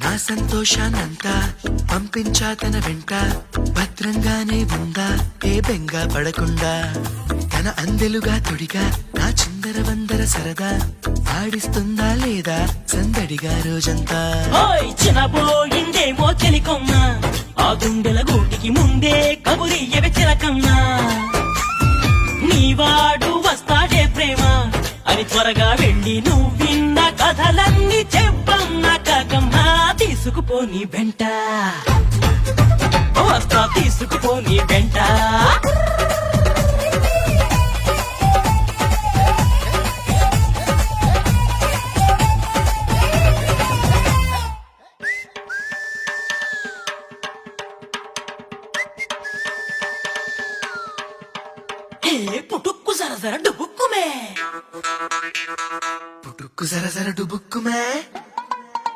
నా సంతోషాన్నంతా పంపించా తన వెంట, భద్రంగానే ఉందా ఏ బెంగ పడకుండా. తన అందెలుగా తొడిగా నా చిందర వందర సరదా, ఆడిస్తుందా లేదా సందడిగా రోజంతా. చిన్నపోయిందేమో చెలికొమ్మ, ఆ గుండెల గూటికి ముందే కబురియవే చిలకన్నా. నీవాడు వస్తాడే ప్రేమ అని త్వరగా వెళ్ళి నువ్వు విన్న కథలన్నీ చెప్పమ్మా కాకమ్మా. తీసుకుపోని వెంట వస్తా, తీసుకుపోని వెంట. పుట్టుక్కు సరసర డుబుక్కుమే, పుట్టుక్కు సరసర డుబుక్కుమే.